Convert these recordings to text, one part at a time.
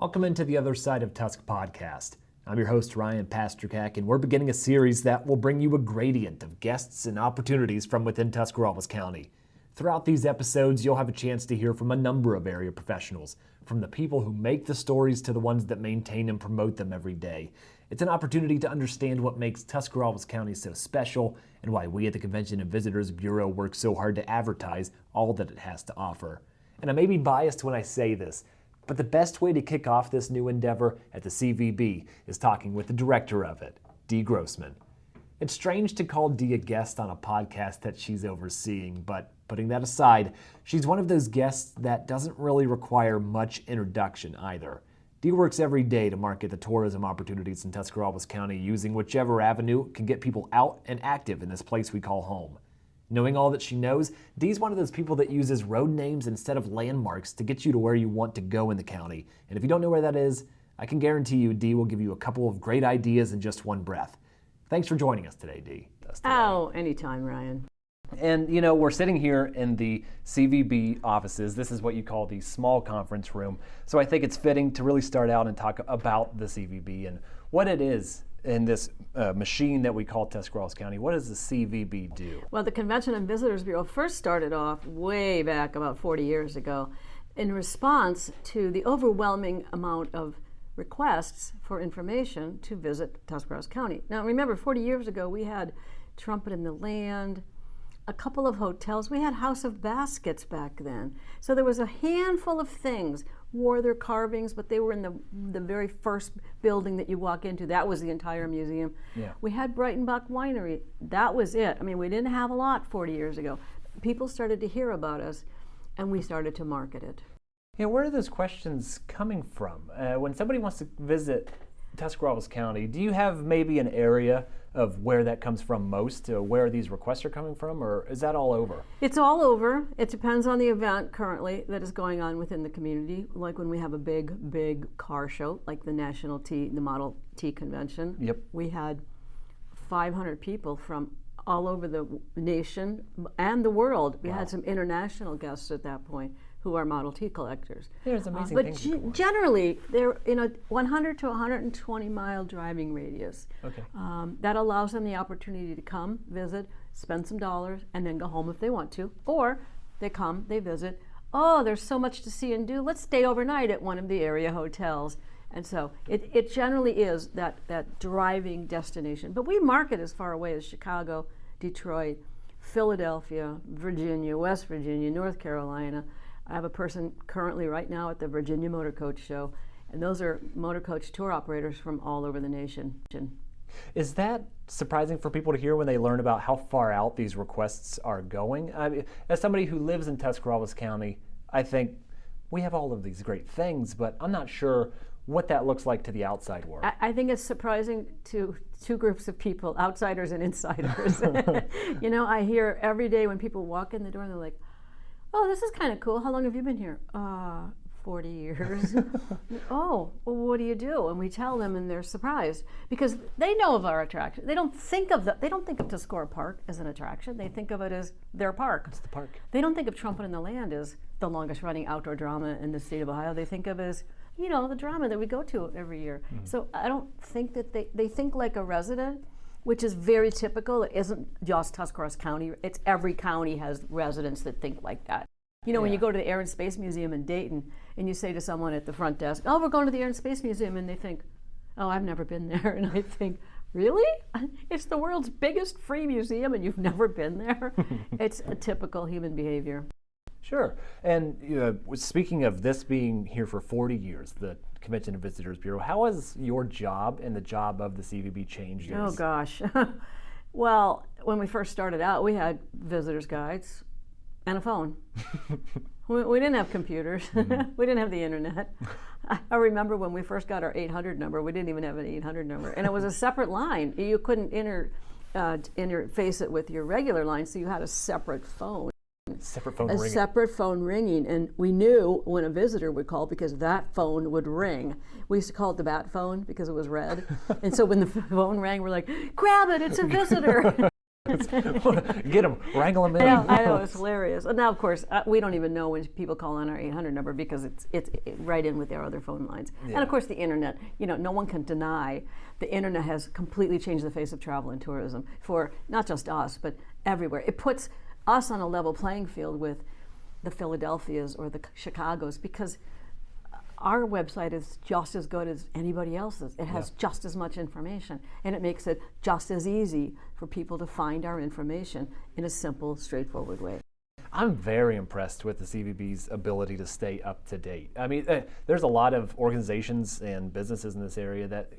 Welcome into the Other Side of Tusc podcast. I'm your host, Ryan Pasternak, and we're beginning a series that will bring you a gradient of guests and opportunities from within Tuscarawas County. Throughout these episodes, you'll have a chance to hear from a number of area professionals, from the people who make the stories to the ones that maintain and promote them every day. It's an opportunity to understand what makes Tuscarawas County so special and why we at the Convention and Visitors Bureau work so hard to advertise all that it has to offer. And I may be biased when I say this, but the best way to kick off this new endeavor at the CVB is talking with the director of it, Dee Grossman. It's strange to call Dee a guest on a podcast that she's overseeing, but putting that aside, she's one of those guests that doesn't really require much introduction either. Dee works every day to market the tourism opportunities in Tuscarawas County using whichever avenue can get people out and active in this place we call home. Knowing all that she knows, Dee's one of those people that uses road names instead of landmarks to get you to where you want to go in the county. And if you don't know where that is, I can guarantee you Dee will give you a couple of great ideas in just one breath. Thanks for joining us today, Dee. Oh, anytime, Ryan. And you know, we're sitting here in the CVB offices. This is what you call the small conference room. So I think it's fitting to really start out and talk about the CVB and what it is in this machine that we call Tuscarawas County. What does the CVB do? Well, the Convention and Visitors Bureau first started off way back about 40 years ago in response to the overwhelming amount of requests for information to visit Tuscarawas County. Now remember, 40 years ago we had Trumpet in the Land, a couple of hotels. We had House of Baskets back then. So there was a handful of things. Wore their carvings, but they were in the very first building that you walk into. That was the entire museum. Yeah. We had Breitenbach Winery. That was it. I mean, we didn't have a lot 40 years ago. People started to hear about us, and we started to market it. Yeah, where are those questions coming from? When somebody wants to visit Tuscarawas County, do you have maybe an area of where that comes from most, where these requests are coming from, or is that all over? It's all over. It depends on the event currently that is going on within the community. Like when we have a big car show, like the the Model T convention. Yep. We had 500 people from all over the nation and the world. We Wow. had some international guests at that point who are Model T collectors. There's amazing But things. generally, they're in a 100 to 120 mile driving radius. Okay. That allows them the opportunity to come, visit, spend some dollars, and then go home if they want to. Or they come, they visit. Oh, there's so much to see and do. Let's stay overnight at one of the area hotels. And so it generally is that driving destination. But we market as far away as Chicago, Detroit, Philadelphia, Virginia, West Virginia, North Carolina. I have a person currently right now at the Virginia Motor Coach Show, and those are motor coach tour operators from all over the nation. Is that surprising for people to hear when they learn about how far out these requests are going? I mean, as somebody who lives in Tuscarawas County, I think we have all of these great things, but I'm not sure what that looks like to the outside world. I think it's surprising to two groups of people, outsiders and insiders. You know, I hear every day when people walk in the door and they're like, oh, this is kind of cool. How long have you been here? 40 years. Oh, well, what do you do? And we tell them, and they're surprised because they know of our attraction. They don't think of Tuscarora Park as an attraction. They think of it as their park. It's the park. They don't think of Trumpet in the Land as the longest running outdoor drama in the state of Ohio. They think of it as, you know, the drama that we go to every year. Mm-hmm. So I don't think that they think like a resident, which is very typical. It isn't just Tuscarawas County. It's every county has residents that think like that. You know, when you go to the Air and Space Museum in Dayton and you say to someone at the front desk, oh, we're going to the Air and Space Museum, and they think, oh, I've never been there. And I think, really? It's the world's biggest free museum and you've never been there? It's a typical human behavior. Sure. And speaking of this being here for 40 years, the Convention and Visitors Bureau, how has your job and the job of the CVB changed? Oh, gosh. Well, when we first started out, we had visitors guides and a phone. We didn't have computers. Mm-hmm. We didn't have the internet. I remember when we first got our 800 number, we didn't even have an 800 number. And it was a separate line. You couldn't interface it with your regular line, so you had a separate phone. Separate phone ringing, and we knew when a visitor would call because that phone would ring. We used to call it the bat phone because it was red, and so when the phone rang, we're like, grab it, it's a visitor. Get them, wrangle them in. I know, it's hilarious. And now, of course, we don't even know when people call on our 800 number because it's right in with their other phone lines. Yeah. And of course, the internet. No one can deny the internet has completely changed the face of travel and tourism for not just us, but everywhere. It puts us on a level playing field with the Philadelphias or the Chicagos because our website is just as good as anybody else's. It has just as much information, and it makes it just as easy for people to find our information in a simple, straightforward way. I'm very impressed with the CVB's ability to stay up to date. I mean, there's a lot of organizations and businesses in this area that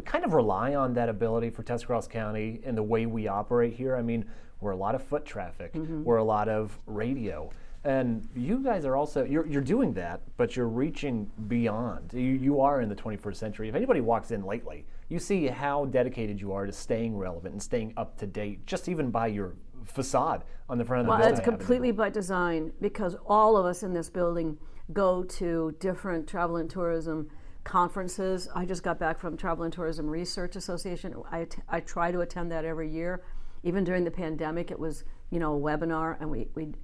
kind of rely on that ability for Tuscarawas County and the way we operate here. I mean, we're a lot of foot traffic, we're a lot of radio. And you guys are also, you're doing that, but you're reaching beyond. You are in the 21st century. If anybody walks in lately, you see how dedicated you are to staying relevant and staying up to date, just even by your facade on the front of the building. Well, it's completely by design because all of us in this building go to different travel and tourism conferences. I just got back from Travel and Tourism Research Association. I try to attend that every year. Even during the pandemic, it was, a webinar, and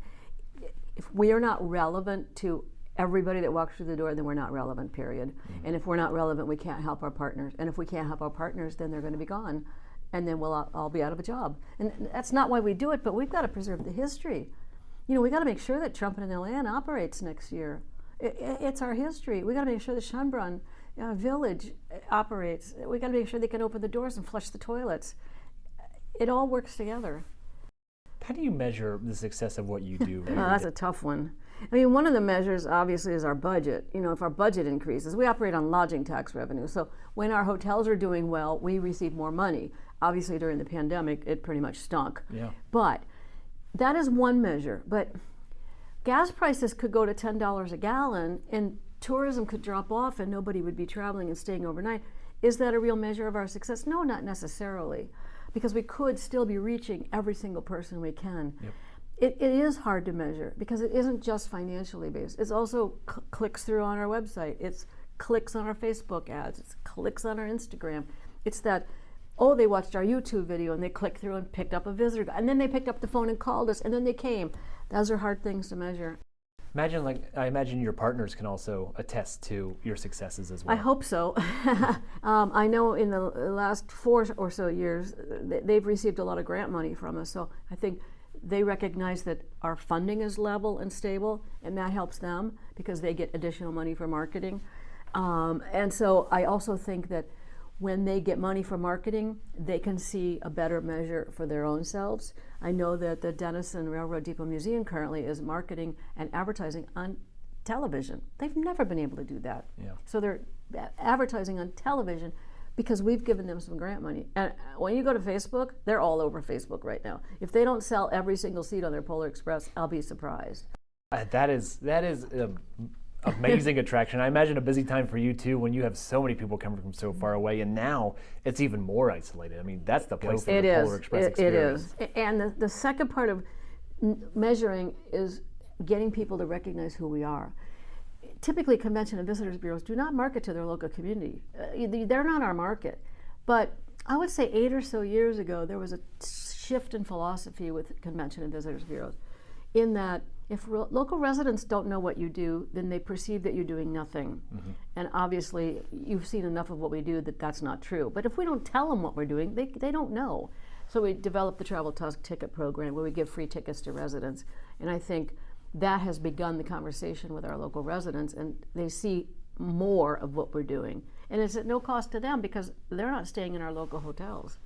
if we are not relevant to everybody that walks through the door, then we're not relevant, period. And if we're not relevant, we can't help our partners. And if we can't help our partners, then they're going to be gone. And then we'll all be out of a job. And that's not why we do it, but we've got to preserve the history. We've got to make sure that Trumpet and Ilan operates next year. It's our history. We've got to make sure the Schönbrunn Village operates. We've got to make sure they can open the doors and flush the toilets. It all works together. How do you measure the success of what you do? That's a tough one. I mean, one of the measures, obviously, is our budget. If our budget increases, we operate on lodging tax revenue. So when our hotels are doing well, we receive more money. Obviously, during the pandemic, it pretty much stunk. Yeah. But that is one measure. But gas prices could go to $10 a gallon, and tourism could drop off, and nobody would be traveling and staying overnight. Is that a real measure of our success? No, not necessarily. Because we could still be reaching every single person we can. Yep. It is hard to measure because it isn't just financially based. It's also clicks through on our website. It's clicks on our Facebook ads. It's clicks on our Instagram. It's that, they watched our YouTube video and they clicked through and picked up a visitor. And then they picked up the phone and called us and then they came. Those are hard things to measure. I imagine your partners can also attest to your successes as well. I hope so. I know in the last 4 or so years, they've received a lot of grant money from us. So I think they recognize that our funding is level and stable, and that helps them because they get additional money for marketing. And so I also think that when they get money for marketing, they can see a better measure for their own selves. I know that the Denison Railroad Depot Museum currently is marketing and advertising on television. They've never been able to do that. Yeah. So they're advertising on television because we've given them some grant money. And when you go to Facebook, they're all over Facebook right now. If they don't sell every single seat on their Polar Express, I'll be surprised. That is amazing attraction. I imagine a busy time for you too when you have so many people coming from so far away, and now it's even more isolated. I mean, that's the place for the Polar Express experience. It is. And the second part of measuring is getting people to recognize who we are. Typically, convention and visitors bureaus do not market to their local community. They're not our market. But I would say 8 or so years ago, there was a shift in philosophy with convention and visitors bureaus in that if local residents don't know what you do, then they perceive that you're doing nothing. And obviously, you've seen enough of what we do that that's not true. But if we don't tell them what we're doing, they don't know. So we developed the Travel Tusc ticket program where we give free tickets to residents. And I think that has begun the conversation with our local residents, and they see more of what we're doing. And it's at no cost to them because they're not staying in our local hotels.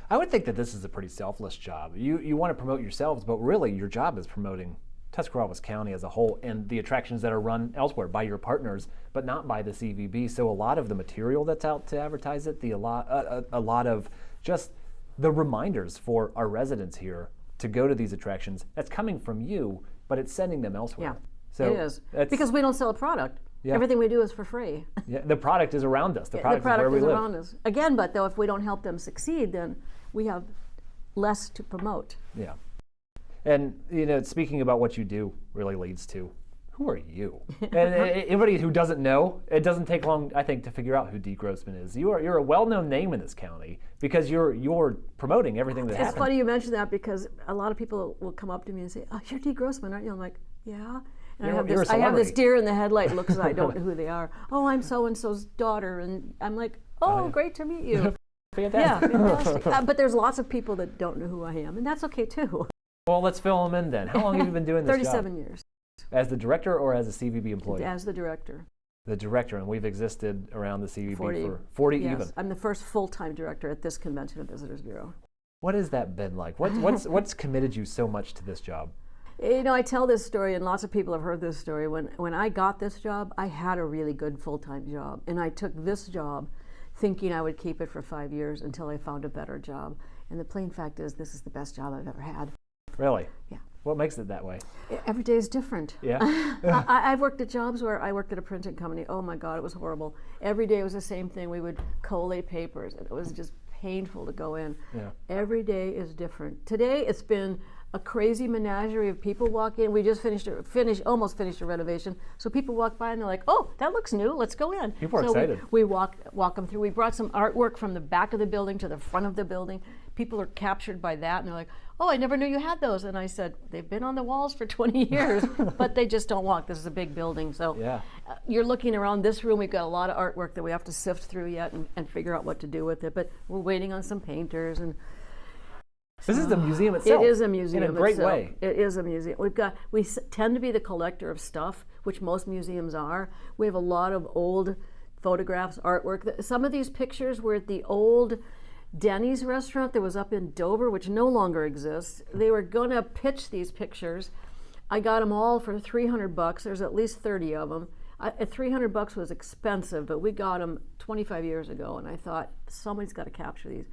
I would think that this is a pretty selfless job. You want to promote yourselves, but really your job is promoting Tuscarawas County as a whole and the attractions that are run elsewhere by your partners, but not by the CVB. So a lot of the material that's out to advertise it, a lot of just the reminders for our residents here to go to these attractions, that's coming from you, but it's sending them elsewhere. Yeah, so it is. Because we don't sell a product. Yeah. Everything we do is for free. Yeah, the product is around us. The product is where we live. around us. Again, but though if we don't help them succeed, then we have less to promote. Yeah. And speaking about what you do really leads to Who are you? And anybody who doesn't know, it doesn't take long, I think, to figure out who Dee Grossman is. You're a well-known name in this county because you're promoting everything that happens. It's funny you mention that because a lot of people will come up to me and say, "Oh, you're Dee Grossman, aren't you?" I'm like, "Yeah." And I have this deer in the headlight look because I don't know who they are. "Oh, I'm so-and-so's daughter," and I'm like, "Oh, great to meet you." Fantastic. Yeah, fantastic. But there's lots of people that don't know who I am, and that's okay too. Well, let's fill them in then. How long have you been doing this 37 job? years. As the director or as a CVB employee? As the director. The director, and we've existed around the CVB 40. for 40 yes. even. I'm the first full-time director at this Convention and Visitors Bureau. What has that been like? What's committed you so much to this job? You know, I tell this story, and lots of people have heard this story. When I got this job, I had a really good full-time job, and I took this job thinking I would keep it for 5 years until I found a better job. And the plain fact is, this is the best job I've ever had. Really? Yeah. What makes it that way? Every day is different. Yeah. I've worked at jobs where I worked at a printing company. Oh my God, it was horrible. Every day was the same thing. We would collate papers. It was just painful to go in. Yeah. Every day is different. Today it's been a crazy menagerie of people walk in. We just almost finished a renovation. So people walk by and they're like, "Oh, that looks new. Let's go in." People are so excited. We walk them through. We brought some artwork from the back of the building to the front of the building. People are captured by that, and they're like, "Oh, I never knew you had those." And I said, "They've been on the walls for 20 years, but they just don't walk. This is a big building." So yeah. You're looking around this room. We've got a lot of artwork that we have to sift through yet and figure out what to do with it. But we're waiting on some painters. And this is the museum itself. It is a museum in a great itself. way. It is a museum. We tend to be the collector of stuff, which most museums are. We have a lot of old photographs, artwork. Some of these pictures were at the old Denny's restaurant that was up in Dover, which no longer exists. They were going to pitch these pictures. I got them all for $300. There's at least 30 of them. $300 was expensive, but we got them 25 years ago, and I thought somebody's got to capture these.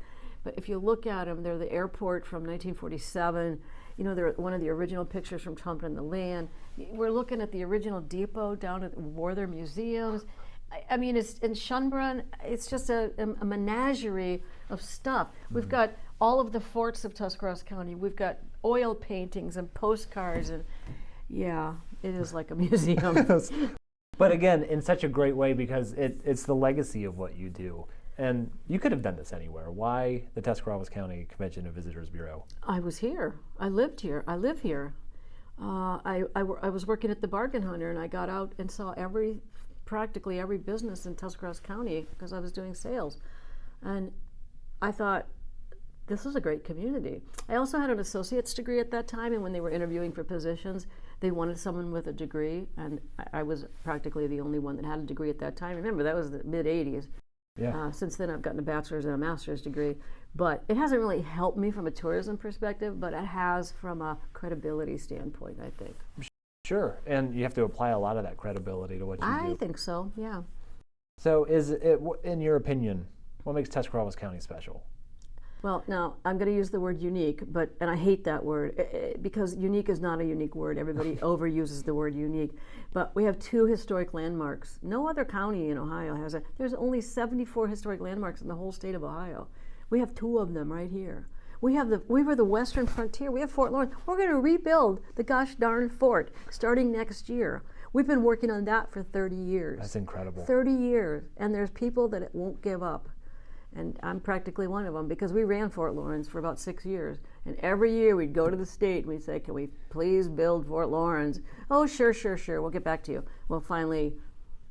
But if you look at them, they're the airport from 1947. You know, they're one of the original pictures from Trump and the Land. We're looking at the original depot down at Warther Museums. I mean, it's in Schönbrunn. It's just a menagerie of stuff. We've got all of the forts of Tuscarawas County. We've got oil paintings and postcards, and yeah, it is like a museum. But again, in such a great way because it's the legacy of what you do. And you could have done this anywhere. Why the Tuscarawas County Convention and Visitors Bureau? I was here. I lived here. I live here. I was working at the Bargain Hunter, and I got out and saw practically every business in Tuscarawas County because I was doing sales. And I thought, this is a great community. I also had an associate's degree at that time, and when they were interviewing for positions, they wanted someone with a degree, and I was practically the only one that had a degree at that time. Remember, that was the mid-'80s. Yeah. Since then, I've gotten a bachelor's and a master's degree, but it hasn't really helped me from a tourism perspective, but it has from a credibility standpoint, I think. Sure, and you have to apply a lot of that credibility to what you do. I think so, yeah. So is it, in your opinion, what makes Tuscarawas County special? Well, now, I'm going to use the word unique, and I hate that word, because unique is not a unique word. Everybody overuses the word unique. But we have 2 historic landmarks. No other county in Ohio has it. There's only 74 historic landmarks in the whole state of Ohio. We have 2 of them right here. We were the western frontier. We have Fort Lawrence. We're going to rebuild the gosh darn fort starting next year. We've been working on that for 30 years. That's incredible. 30 years. And there's people that won't give up. And I'm practically one of them because we ran Fort Lawrence for about 6 years. And every year we'd go to the state and we'd say, "Can we please build Fort Lawrence?" "Oh, sure, we'll get back to you." Well, finally,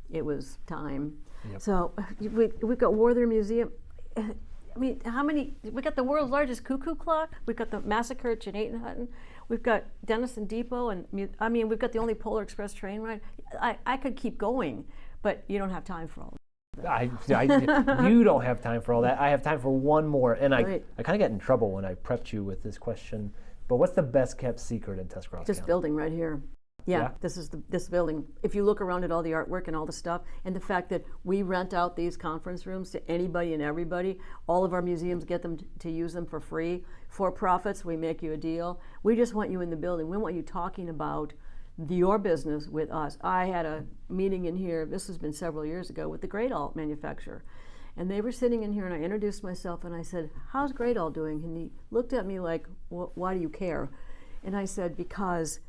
it was time. Yep. So we've got Warther Museum. I mean, we got the world's largest cuckoo clock. We've got the massacre at Hutton. We've got Denison Depot. And we've got the only Polar Express train ride. I could keep going, but you don't have time for all of it. You don't have time for all that. I have time for one more. And I Right. kind of got in trouble when I prepped you with this question. But what's the best kept secret in Tuscarawas This County? building right here. Yeah, Yeah? this building. If you look around at all the artwork and all the stuff, and the fact that we rent out these conference rooms to anybody and everybody, all of our museums get them to use them for free. For profits, we make you a deal. We just want you in the building. We want you talking about your business with us. I had a meeting in here, this has been several years ago, with the Great Alt manufacturer. And they were sitting in here, and I introduced myself, and I said, "How's Great Alt doing?" And he looked at me like, "Why do you care?" And I said, "Because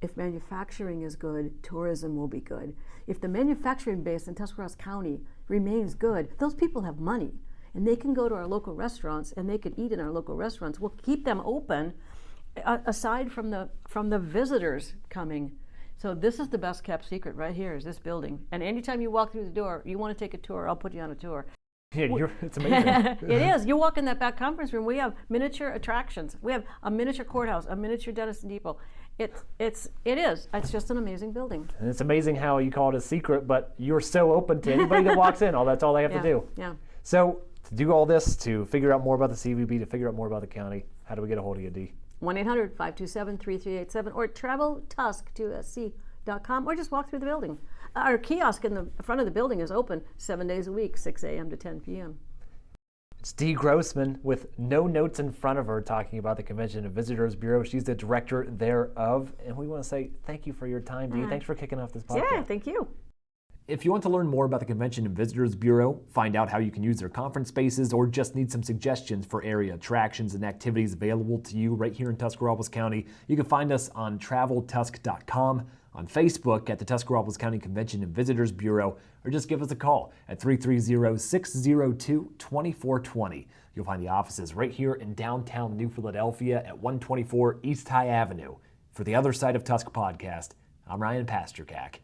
if manufacturing is good, tourism will be good. If the manufacturing base in Tuscarawas County remains good, those people have money and they can go to our local restaurants and they can eat in our local restaurants. We'll keep them open aside from the visitors coming. So this is the best kept secret right here, is this building. And anytime you walk through the door, you want to take a tour, I'll put you on a tour. Yeah, it's amazing. It is. You walk in that back conference room, we have miniature attractions. We have a miniature courthouse, a miniature Denison Depot. It is. It's just an amazing building. And it's amazing how you call it a secret, but you're so open to anybody that walks in. That's all they have to do. Yeah. So to do all this, to figure out more about the CVB, to figure out more about the county, how do we get a hold of you, Dee? 1-800-527-3387 or travel Tusc.com or just walk through the building. Our kiosk in the front of the building is open 7 days a week, 6 a.m. to 10 p.m. It's Dee Grossman with no notes in front of her talking about the Convention and Visitors Bureau. She's the director thereof. And we want to say thank you for your time, Dee. Thanks for kicking off this podcast. Yeah, thank you. If you want to learn more about the Convention and Visitors Bureau, find out how you can use their conference spaces, or just need some suggestions for area attractions and activities available to you right here in Tuscarawas County, you can find us on traveltusc.com, on Facebook at the Tuscarawas County Convention and Visitors Bureau, or just give us a call at 330-602-2420. You'll find the offices right here in downtown New Philadelphia at 124 East High Avenue. For the Other Side of Tusc podcast, I'm Ryan Pasternak.